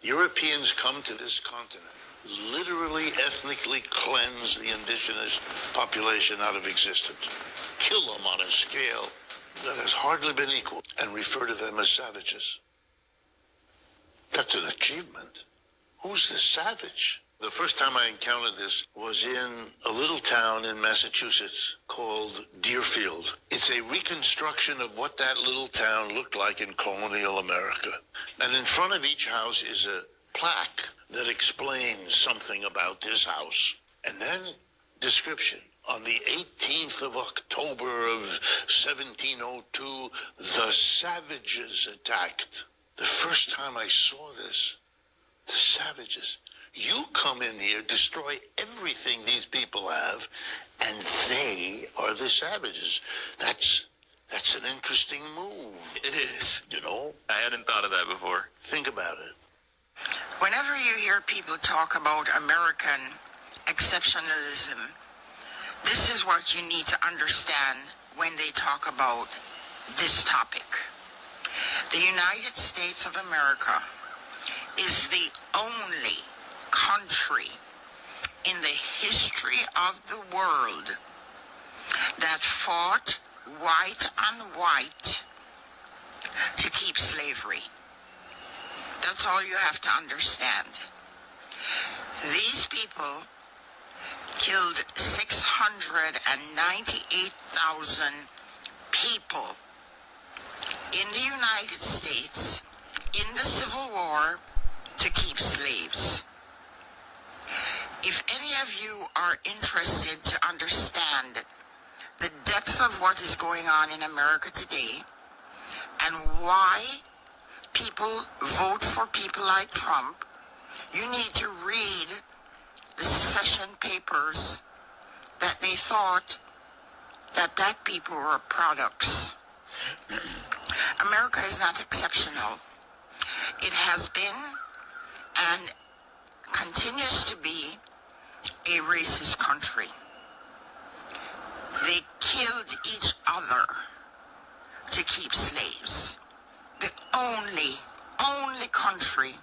Europeans come to this continent, literally ethnically cleanse the indigenous population out of existence, kill them on a scale that has hardly been equaled, and refer to them as savages. That's an achievement. Who's the savage? The first time I encountered this was in a little town in Massachusetts called Deerfield. It's a reconstruction of what that little town looked like in colonial America. And in front of each house is a plaque that explains something about this house. And then description. On the 18th of October of 1702, the savages attacked. The first time I saw this, the savages. You come in here, destroy everything these people have, and they are the savages. That's an interesting move. It is. You know? I hadn't thought of that before. Think about it. Whenever you hear people talk about American exceptionalism, this is what you need to understand when they talk about this topic. The United States of America is the only country in the history of the world that fought white on white to keep slavery. That's all you have to understand. These people killed 698,000 people in the United States in the Civil War to keep slaves. If any of you are interested to understand the depth of what is going on in America today and why people vote for people like Trump, you need to read the secession papers that they thought that black people were products. America is not exceptional. It has been and continues to be a racist country. They killed each other to keep slaves. The only country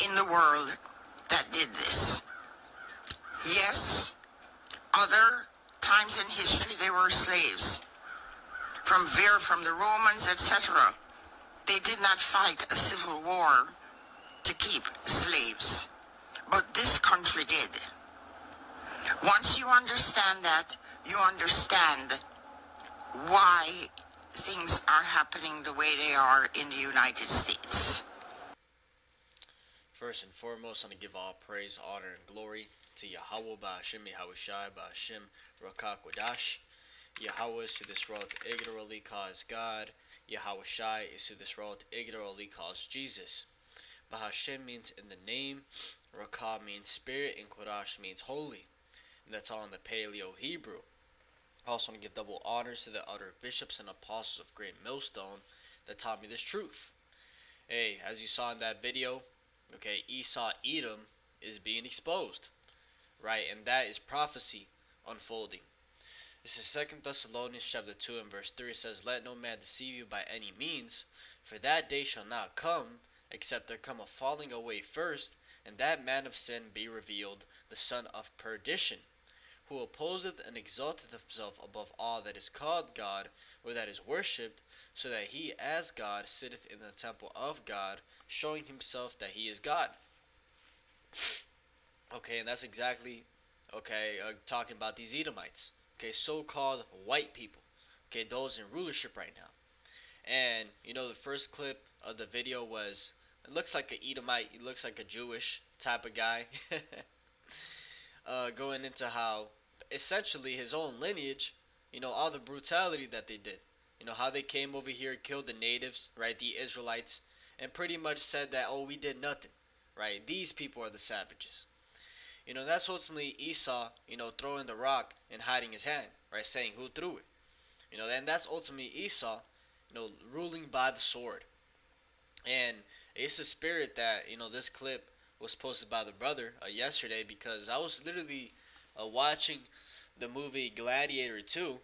in the world that did this. Yes, other times in history they were slaves. From the Romans, etc. They did not fight a civil war to keep slaves. But this country did. Once you understand that, you understand why things are happening the way they are in the United States. First and foremost, I'm going to give all praise, honor, and glory to Yahweh, Ba'ashem, Yahushai, Ba'ashem, Rakakwadash. Yahweh is who this world ignorantly calls God. Yahushai is who this world ignorantly calls Jesus. Ba'ashem means in the name, Rakah means spirit, and Kodash means holy. And that's all in the Paleo Hebrew. I also want to give double honors to the other bishops and apostles of Great Millstone that taught me this truth. Hey, as you saw in that video, okay, Esau, Edom is being exposed, right? And that is prophecy unfolding. This is 2 Thessalonians chapter 2 and verse 3. It says, "Let no man deceive you by any means, for that day shall not come, except there come a falling away first, and that man of sin be revealed, the son of perdition, who opposeth and exalteth himself above all that is called God, or that is worshipped, so that he as God sitteth in the temple of God, showing himself that he is God." Okay, and that's exactly, talking about these Edomites. Okay, so-called white people. Okay, those in rulership right now. And, the first clip of the video was, it looks like an Edomite, he looks like a Jewish type of guy. Going into how, essentially, his own lineage, all the brutality that they did. How they came over here, killed the natives, right, the Israelites, and pretty much said that, we did nothing, right? These people are the savages. That's ultimately Esau, throwing the rock and hiding his hand, right, saying who threw it. And that's ultimately Esau, ruling by the sword. And it's a spirit that, this clip was posted by the brother yesterday, because I was literally watching the movie Gladiator 2.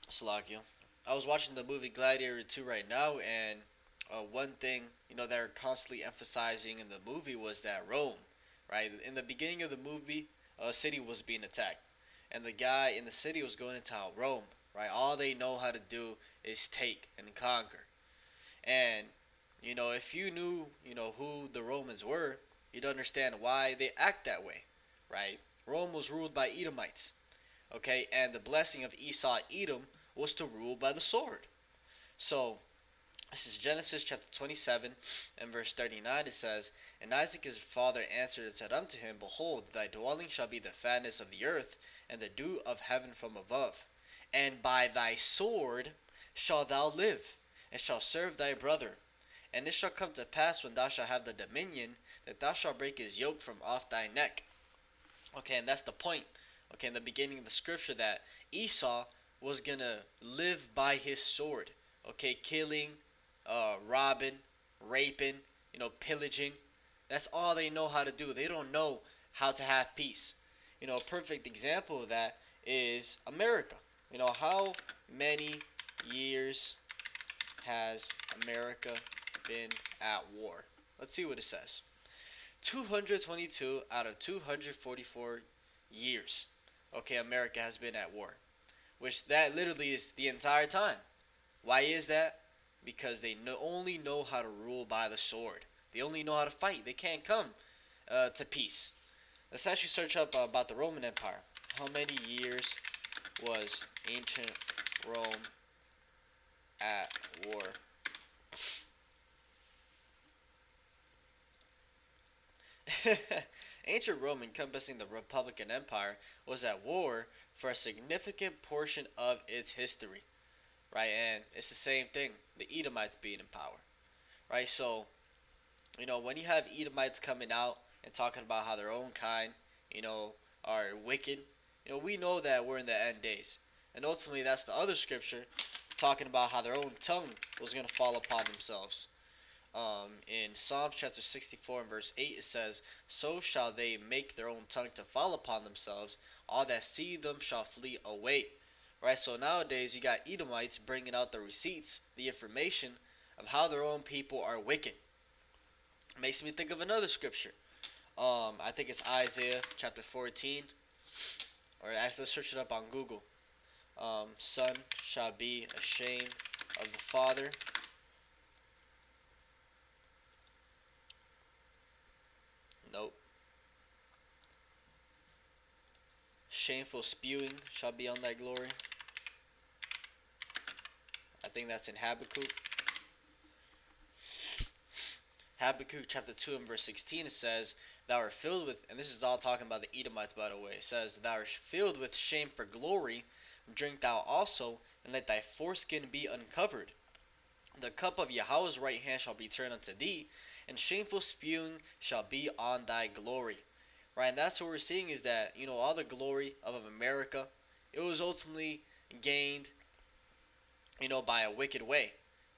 Salakio. I was watching the movie Gladiator 2 right now, and one thing they're constantly emphasizing in the movie was that Rome, right? In the beginning of the movie, a city was being attacked, and the guy in the city was going to tell Rome, right? All they know how to do is take and conquer. And if you knew, who the Romans were, you'd understand why they act that way, right? Rome was ruled by Edomites, okay, and the blessing of Esau, Edom, was to rule by the sword. So this is Genesis chapter 27 and verse 39. It says, "And Isaac his father answered and said unto him, Behold, thy dwelling shall be the fatness of the earth, and the dew of heaven from above. And by thy sword shalt thou live, and shalt serve thy brother. And it shall come to pass, when thou shalt have the dominion, that thou shalt break his yoke from off thy neck." Okay, and that's the point. Okay, in the beginning of the scripture, that Esau was gonna live by his sword. Okay, killing, robbing, raping, pillaging. That's all they know how to do. They don't know how to have peace. A perfect example of that is America. How many years has America been at war? Let's see what it says. 222 out of 244 years. Okay, America has been at war, which that literally is the entire time. Why is that? Because they only know how to rule by the sword. They only know how to fight. They can't come to peace. Let's actually search up about the Roman Empire. How many years was ancient Rome at war? Ancient Rome, encompassing the Republican Empire, was at war for a significant portion of its history, right? And it's the same thing, the Edomites being in power, right? So, when you have Edomites coming out and talking about how their own kind, are wicked, we know that we're in the end days. And ultimately, that's the other scripture talking about how their own tongue was going to fall upon themselves. In Psalms chapter 64 and verse 8, it says, "So shall they make their own tongue to fall upon themselves. All that see them shall flee away." Right? So nowadays, you got Edomites bringing out the receipts, the information of how their own people are wicked. It makes me think of another scripture. I think it's Isaiah chapter 14. Or actually, let's search it up on Google. Son shall be ashamed of the father. Nope. Shameful spewing shall be on thy glory. I think that's in Habakkuk. Habakkuk chapter 2 and verse 16, it says, "Thou art filled with," and this is all talking about the Edomites, by the way. It says, "Thou art filled with shame for glory. Drink thou also, and let thy foreskin be uncovered. The cup of Yahweh's right hand shall be turned unto thee, and shameful spewing shall be on thy glory." Right, and that's what we're seeing, is that, all the glory of America, it was ultimately gained, by a wicked way.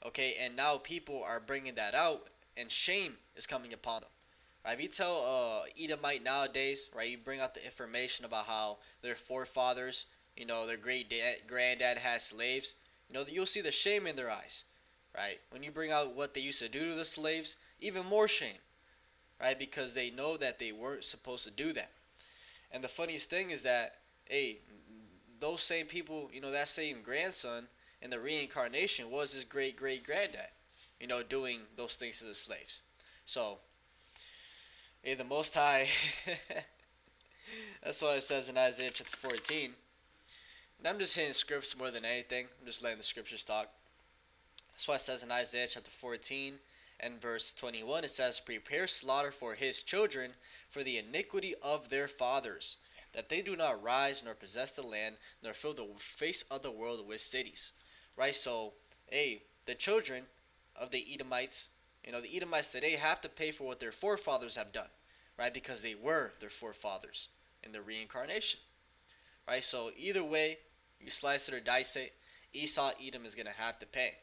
Okay, and now people are bringing that out, and shame is coming upon them. Right, if you tell Edomite nowadays, right, you bring out the information about how their forefathers, their granddad had slaves, you'll see the shame in their eyes. Right, when you bring out what they used to do to the slaves, even more shame. Right, because they know that they weren't supposed to do that. And the funniest thing is that, hey, those same people, that same grandson in the reincarnation was his great granddad, doing those things to the slaves. So, hey, the Most High, that's what it says in Isaiah chapter 14. And I'm just hitting scripts more than anything. I'm just letting the scriptures talk. That's why it says in Isaiah chapter 14 and verse 21, it says, "Prepare slaughter for his children for the iniquity of their fathers, that they do not rise nor possess the land, nor fill the face of the world with cities." Right? So, hey, the children of the Edomites, the Edomites today have to pay for what their forefathers have done. Right? Because they were their forefathers in the reincarnation. Right? So, either way, you slice it or dice it, Esau, Edom is going to have to pay.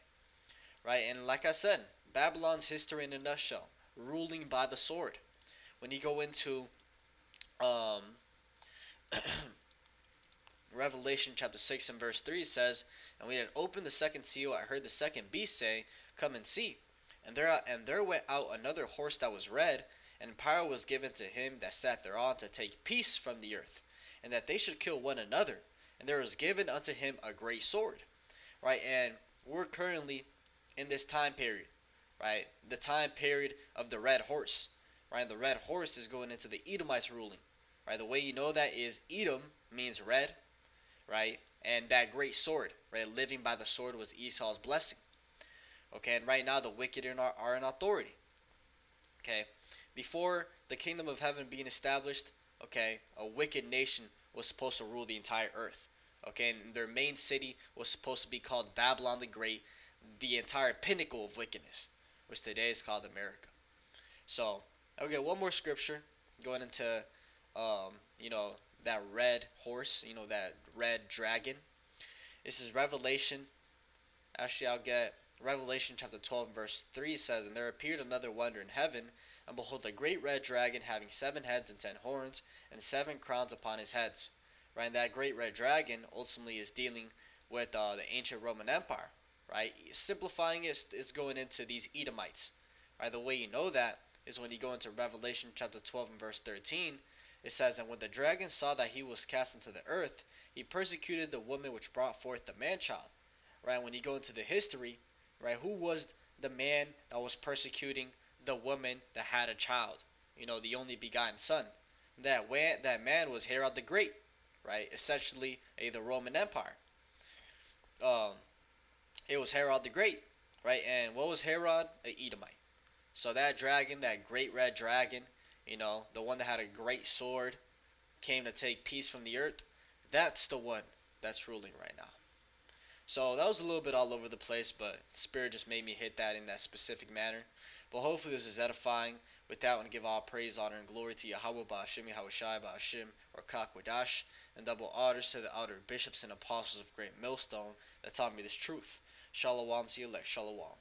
Right? And like I said, Babylon's history in a nutshell, ruling by the sword. When you go into Revelation chapter 6 and verse 3, it says, "And when he had opened the second seal, I heard the second beast say, Come and see. And there went out another horse that was red, and power was given to him that sat thereon to take peace from the earth, and that they should kill one another. And there was given unto him a great sword. Right, and we're currently in this time period, right? The time period of the red horse, right? The red horse is going into the Edomites ruling, right? The way you know that is Edom means red, right? And that great sword, right? Living by the sword was Esau's blessing. Okay, and right now the wicked are in authority. Okay, before the kingdom of heaven being established, okay, a wicked nation was supposed to rule the entire earth. Okay, and their main city was supposed to be called Babylon the Great, the entire pinnacle of wickedness, which today is called America. So, okay, one more scripture going into, you know, that red horse, you know, that red dragon. This is Revelation. Actually, I'll get Revelation chapter 12 verse 3 says, "And there appeared another wonder in heaven, and behold, a great red dragon having 7 heads and 10 horns, and 7 crowns upon his heads." Right, and that great red dragon ultimately is dealing with the ancient Roman Empire. Right, simplifying it is going into these Edomites. Right, the way you know that is when you go into Revelation chapter 12 and verse 13. It says, "And when the dragon saw that he was cast into the earth, he persecuted the woman which brought forth the man-child." Right, when you go into the history, right, who was the man that was persecuting the woman that had a child? You know, the only begotten son. That man was Herod the Great, right? Essentially, the Roman Empire. It was Herod the Great, right? And what was Herod? An Edomite. So that dragon, that great red dragon, you know, the one that had a great sword, came to take peace from the earth. That's the one that's ruling right now. So that was a little bit all over the place, but Spirit just made me hit that in that specific manner. But hopefully this is edifying. With that, I want to give all praise, honor, and glory to Yahweh, Ba'ashim, Yahushai, Ba'ashim, or Kakwadash, and double honors to the outer bishops and apostles of Great Millstone that taught me this truth. Shalom to you, elect. Shalom.